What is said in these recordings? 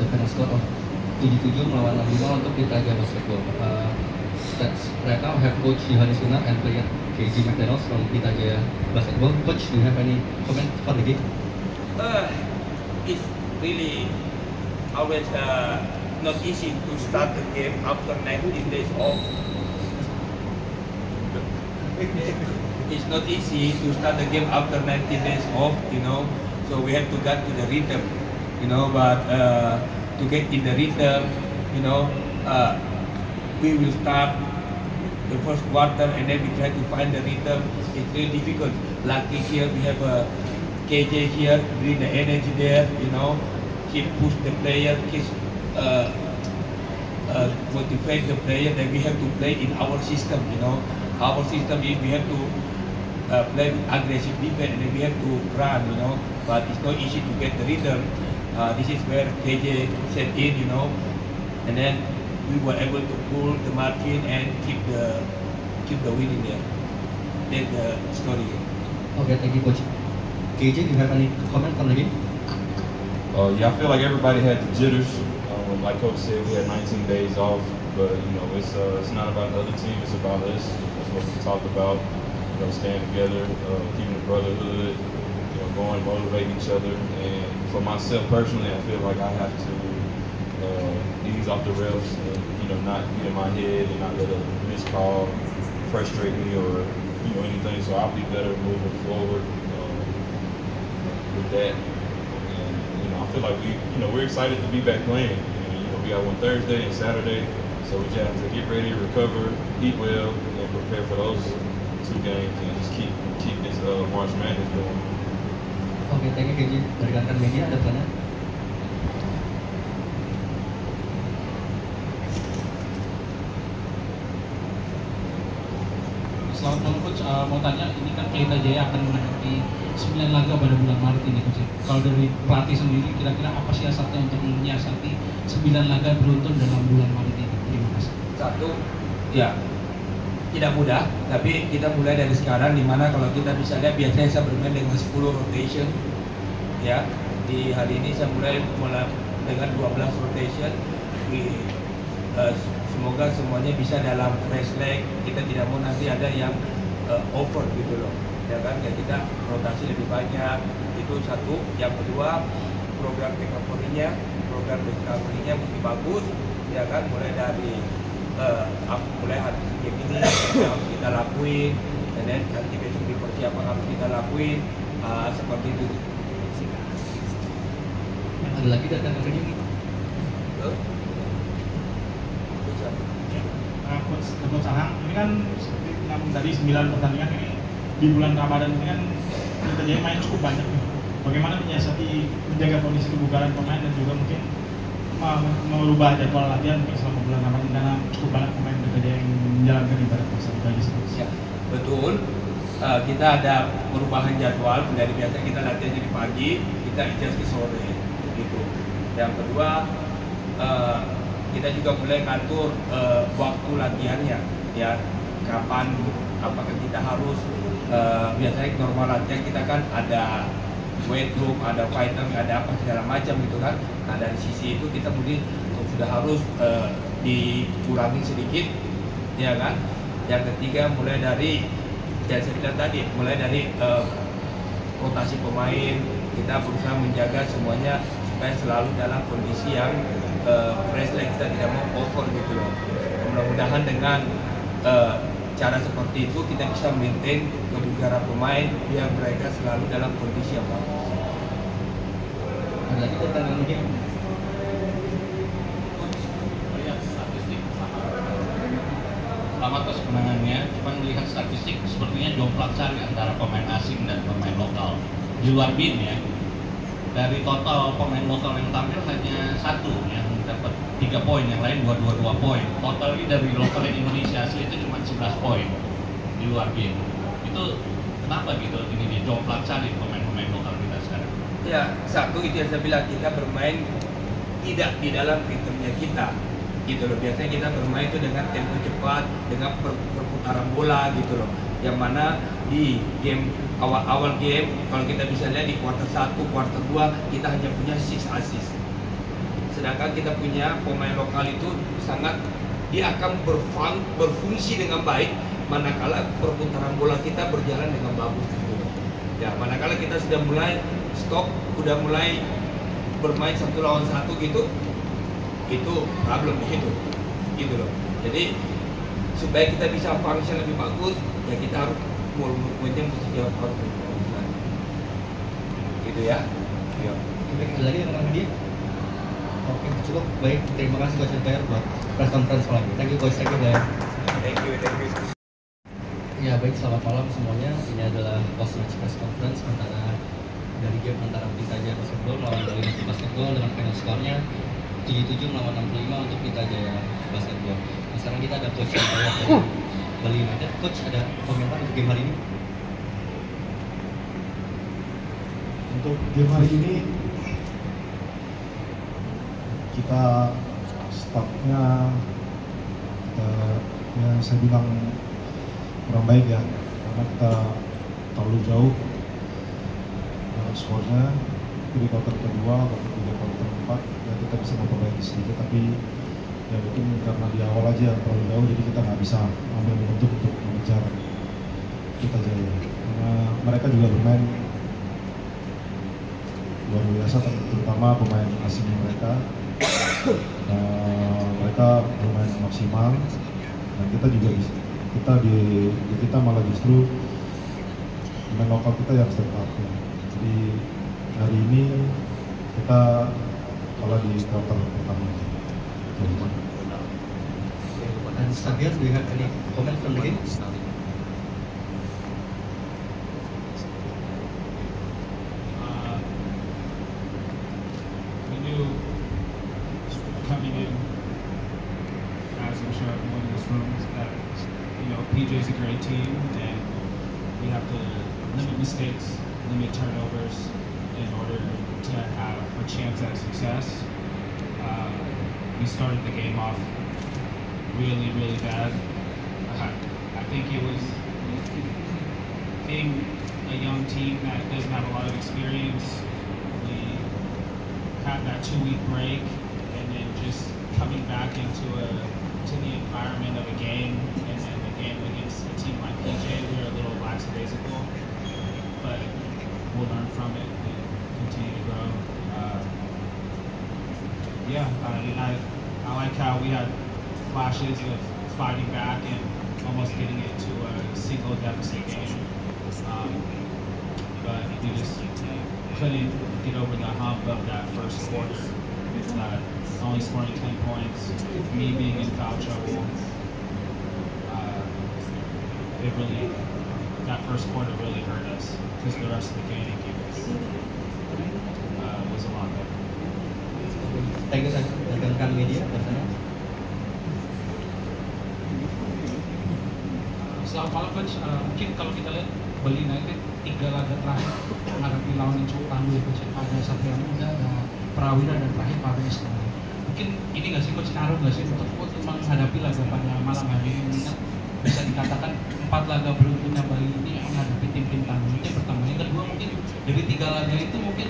final score of 7-7 melawan 6-5 untuk Pelita Jaya Basketball. That's right now I have Coach Yohanes Gunar and player KJ McDonald from Pelita Jaya Basketball. Coach, do you have any comment for the game? It's really always not easy to start the game after 19 days off. It's not easy to start the game after 19 days off, you know. So we have to get to the rhythm, you know. But to get in the rhythm, you know, we will start the first quarter and then we try to find the rhythm. It's really difficult. Lucky here we have a KJ here, bring the energy there, you know. Keep push the player, keep motivate the player that we have to play in our system, you know. Our system is we have to play with aggressive defense and then we have to run, you know. But it's not easy to get the rhythm. This is where KJ set in, you know, and then we were able to pull the margin and keep the winning there. That's the story. Okay, thank you, Coach. KJ, do you have any comment on the game? Yeah, I feel like everybody had the jitters. Like Coach said, we had 19 days off, but you know, it's not about the other team; it's about us. That's what we talked about. You know, staying together, keeping the brotherhood, you know, going, motivating each other. And for myself personally, I feel like I have to ease off the refs and you know, not get in my head and not let a missed call frustrate me or you know anything. So I'll be better moving forward with that. And you know, I feel like we're excited to be back playing. We got one Thursday and Saturday, so we just have to get ready, recover, eat well, and prepare for those two games, and just keep this March Madness going. Oke, thank you KJ. Dari rekan media ada pertanyaan? Selamat malam Coach, mau tanya, ini kan Pelita Jaya akan menghadapi 9 laga pada bulan Maret ini Coach. Kalau dari pelatih sendiri, kira-kira apa siasatnya untuk menyiasati 9 laga beruntun dalam bulan Maret ini? Terima kasih. Satu, ya tidak mudah, tapi kita mulai dari sekarang, dimana kalau kita bisa lihat biasanya saya bermain dengan 10 rotation, ya. Di hari ini saya mulai dengan 12 rotation. Semoga semuanya bisa dalam fresh leg. Kita tidak mau nanti ada yang over gitu loh, ya kan? Kayak kita rotasi lebih banyak. Itu satu. Yang kedua, program recovery-nya mesti bagus, ya kan? Mulai dari mulai hari game ini yang harus kita lakuin, dan nanti besok di persiapan harus kita lakuin, seperti itu. Ada lagi dari rekan media? Coach Ahang, ini kan seperti tadi 9 pertandingan ini di bulan Ramadan ini kan Pelita Jaya main cukup banyak nih. Bagaimana menyiasati menjaga kondisi kebugaran pemain dan juga mungkin merubah jadwal latihan mungkin selama bulan Ramadan karena cukup banyak pemain Pelita Jaya yang menjalankan ibadah puasa bagi ya, betul. Kita ada perubahan jadwal. Dari biasa kita latihan di pagi, kita adjust ke sore gitu. Yang kedua, kita juga mulai ngatur waktu latihannya, ya, kapan, apakah kita harus biasanya normal latihan kita kan ada weight room, ada fighter, ada apa segala macam gitu kan. Nah dari sisi itu kita mungkin sudah harus dikurangi sedikit, ya kan. Yang ketiga mulai dari yang saya bilang tadi, mulai dari rotasi pemain, kita berusaha menjaga semuanya supaya selalu dalam kondisi yang fresh leg, kita tidak mau over gitu loh. Mudah-mudahan dengan cara seperti itu kita bisa maintain kebugaran pemain biar mereka selalu dalam kondisi yang bagus. Ada lagi dari rekan media? Melihat statistik lama atas kemenangannya, cuman melihat statistik sepertinya jomplang cari antara pemain asing dan pemain lokal di luar BIN ya. Dari total pemain lokal yang tampil hanya satu yang dapat 3 poin, yang lain 2 poin. Total ini dari lokal Indonesia asli itu cuma 11 poin di luar BIN. Itu kenapa gitu ini dia jomplang cari pemain-pemain lokal kita sekarang? Ya, satu itu yang saya bilang, kita bermain tidak di dalam ritmenya kita gitu loh. Biasanya kita bermain itu dengan tempo cepat, dengan perputaran bola gitu loh. Yang mana di game awal game, kalau kita bisa lihat di kuarter 1, kuarter 2 kita hanya punya 6 assist. Sedangkan kita punya pemain lokal itu sangat, dia akan berfungsi dengan baik manakala perputaran bola kita berjalan dengan bagus gitu. Ya, manakala kita sudah mulai stop, udah mulai bermain 1 lawan 1 gitu, itu problem gitu loh. Jadi supaya kita bisa function lebih bagus, ya kita harus movementnya mesti jauh harus lebih bagus lagi. Gitu ya. Ya. Baik, ada lagi yang dia? Oke, cukup baik. Terima kasih Coach Empire buat press conference lagi. Thank you Coach, thank you guys. Thank you. Ya baik, selamat malam semuanya. Ini adalah post match press conference dari game antara Pelita Jaya Basketball melawan Bali United Basketball dengan final skornya 77 melawan 65 untuk Pelita Jaya Basketball. Nah, sekarang kita ada Coach Empire dari Bali United. Coach, ada komentar untuk game hari ini? Untuk game hari ini kita startnya ya saya bilang kurang baik ya, karena kita terlalu jauh skornya. Di kuarter kedua, kuarter 3, kuarter 4 ya kita bisa memperbaiki sedikit, tapi ya mungkin karena di awal aja terlalu jauh, jadi kita nggak bisa ambil momentum untuk mengejar Pelita Jaya. Karena mereka juga bermain luar biasa, terutama pemain asing mereka. Mereka bermain maksimal, dan kita juga kita malah justru pemain lokal kita yang step up ya. Jadi hari ini kita kalah di kuarter pertama. And Xavier, do you have any comment from the game? We knew coming in, as I'm sure everyone in this room, that PJ is a great team, and we have to limit mistakes, limit turnovers in order to have a chance at success. We started the game off really, really bad. I think it was being a young team that doesn't have a lot of experience. We had that 2-week break, and then just coming back into the environment of a game, and then the game against a team like PJ, we were a little lackadaisical, but we'll learn from it and continue to grow. I like how we had flashes of fighting back and almost getting it to a single deficit game, but we just couldn't get over the hump of that first quarter. Only scoring 10 points, me being in foul trouble. That first quarter really hurt us, because the rest of the game was a lot better. Thank you, rekan-rekan media dari sana. Selamat malam Coach. Mungkin kalau kita lihat Bali United 3 laga terakhir menghadapi lawan yang cukup tangguh ya Coach. Ada Satria Muda, ada Prawira, dan terakhir PBS. Mungkin ini nggak sih Coach, ngaruh nggak sih untuk menghadapi laga pada malam hari ini? Bisa dikatakan 4 laga beruntunnya Bali ini menghadapi tim-tim tangguh. Itu pertama. Yang kedua, mungkin dari 3 laga itu mungkin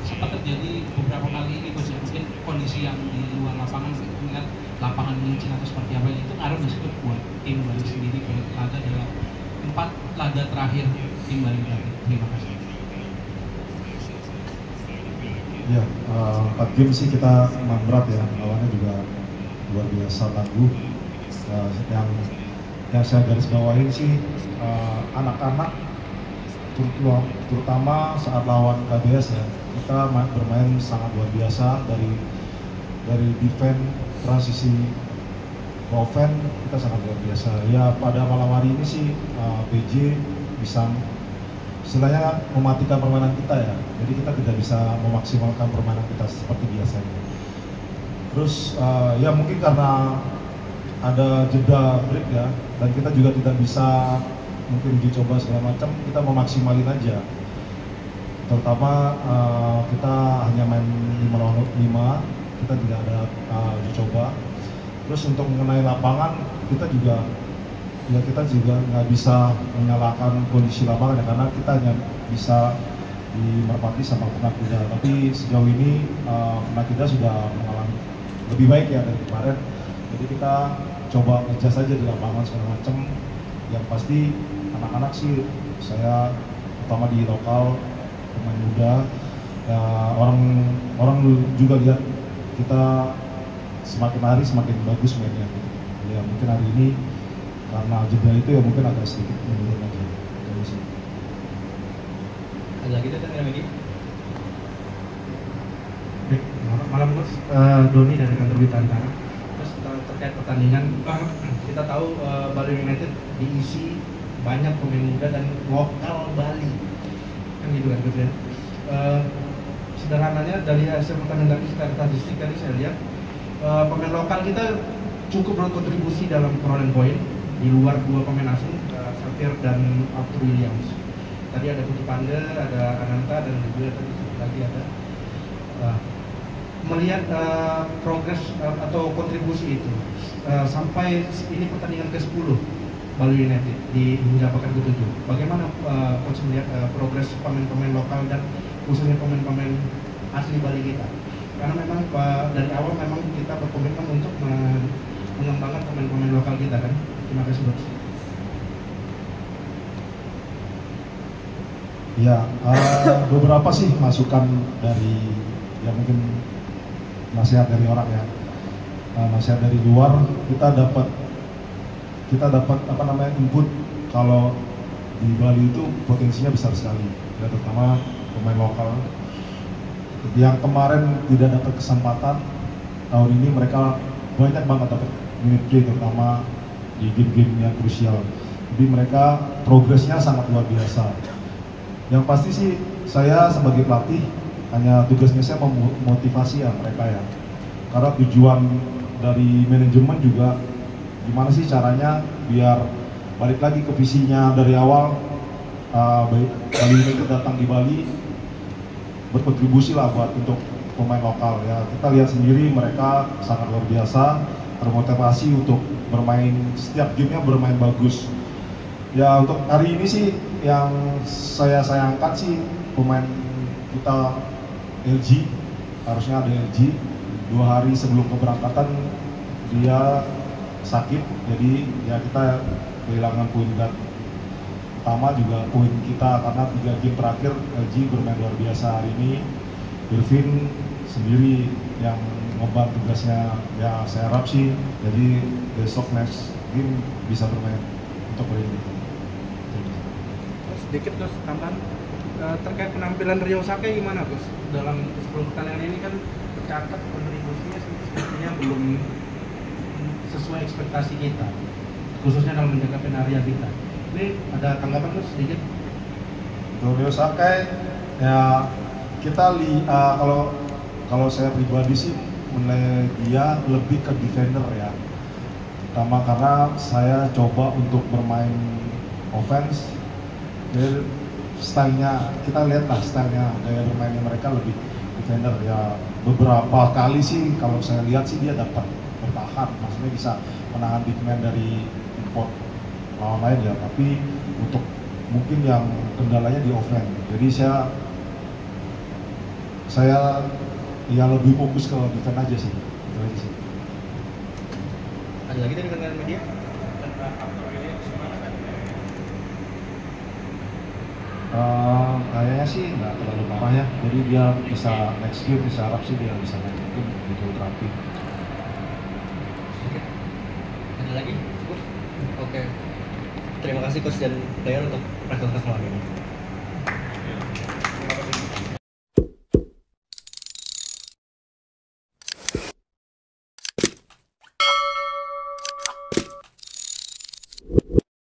sempat terjadi beberapa kali ini Coach, mungkin kondisi yang di luar lapangan, mengingat lapangan licin atau seperti apa, itu ngaruh nggak sih Coach buat tim Bali sendiri pada laga dalam 4 laga terakhir tim Bali United? Terima kasih. Ya, 4 game sih kita memang berat ya, lawannya juga luar biasa tangguh. Yang saya garis bawahin sih anak-anak, terutama saat lawan KBS ya, kita bermain sangat luar biasa dari defense, transisi ke offense, kita sangat luar biasa. Ya pada malam hari ini sih PJ bisa istilahnya mematikan permainan kita ya, jadi kita tidak bisa memaksimalkan permainan kita seperti biasanya. Terus ya mungkin karena ada jeda break ya, dan kita juga tidak bisa mungkin uji coba segala macam, kita memaksimalin aja. Terutama kita hanya main 5 lawan 5, kita tidak ada uji coba. Terus untuk mengenai lapangan, kita juga nggak bisa menyalahkan kondisi lapangan ya, karena kita hanya bisa di Merpati sama Penakida. Tapi sejauh ini Penakida sudah mengalami lebih baik ya dari kemarin. Jadi kita coba adjust aja di lapangan segala macam. Yang pasti anak-anak sih saya utama di lokal pemain muda ya, orang juga lihat kita semakin hari semakin bagus mainnya. Ya mungkin hari ini karena jeda itu ya mungkin agak sedikit menurun aja. Ada lagi dari media? Malam Coach, Doni dari kantor Berita Antara. Terus terkait pertandingan, kita tahu Bali United diisi banyak pemain muda dan lokal Bali, kan gitu kan Coach ya. Sederhananya dari hasil pertandingan tadi secara statistik tadi saya lihat pemain lokal kita cukup berkontribusi dalam perolehan poin di luar dua pemain asing, Xavier dan Arthur Williams. Tadi ada Putu Panda, ada Ananta, dan juga tadi lagi ada melihat progres atau kontribusi itu sampai ini pertandingan ke-10 Bali United di hingga pekan ke-7. Bagaimana Coach melihat progres pemain-pemain lokal dan khususnya pemain-pemain asli Bali kita? Karena memang dari awal memang kita berkomitmen untuk mengembangkan pemain-pemain lokal kita kan. Terima kasih Coach. Ya, beberapa sih masukan dari ya mungkin nasihat dari orang ya, nasihat dari luar kita dapat apa namanya input kalau di Bali itu potensinya besar sekali, ya terutama pemain lokal yang kemarin tidak dapat kesempatan tahun ini mereka banyak banget dapat minute play terutama di game-game yang krusial. Jadi mereka progresnya sangat luar biasa. Yang pasti sih saya sebagai pelatih hanya tugasnya saya memotivasi ya mereka ya. Karena tujuan dari manajemen juga gimana sih caranya biar balik lagi ke visinya dari awal Bali United datang di Bali berkontribusi lah buat untuk pemain lokal ya. Kita lihat sendiri mereka sangat luar biasa, termotivasi untuk bermain setiap gamenya bermain bagus. Ya untuk hari ini sih yang saya sayangkan sih pemain kita LG, harusnya ada LG 2 hari sebelum keberangkatan dia sakit, jadi ya kita kehilangan poin guard utama juga poin kita karena 3 game terakhir LG bermain luar biasa. Hari ini Irvin sendiri yang ngeban tugasnya ya, saya harap sih jadi besok next game bisa bermain untuk hari ini. Sedikit Gus tambahan terkait penampilan Rio Sake gimana Gus? Dalam 10 pertandingan ini kan tercatat kontribusinya sepertinya belum sesuai ekspektasi kita, khususnya dalam menjaga penaria kita. Ini ada tanggapan Gus sedikit? Rio Sake ya kita kalau saya pribadi sih menilai dia lebih ke defender ya, pertama karena saya coba untuk bermain offense. Jadi stylenya kita lihat lah, stylenya gaya bermainnya mereka lebih defender ya. Beberapa kali sih kalau saya lihat sih dia dapat bertahan, maksudnya bisa menahan big man dari import lawan lain ya. Tapi untuk mungkin yang kendalanya di offense, jadi saya ya lebih fokus ke defense aja sih. Itu aja sih. Ada lagi dari rekan media? Kayaknya sih nggak terlalu parah ya, jadi dia bisa next game bisa harap sih dia bisa naikin gitu terapi. Ada lagi? Oke. Terima kasih Coach dan player untuk press conference malam ini.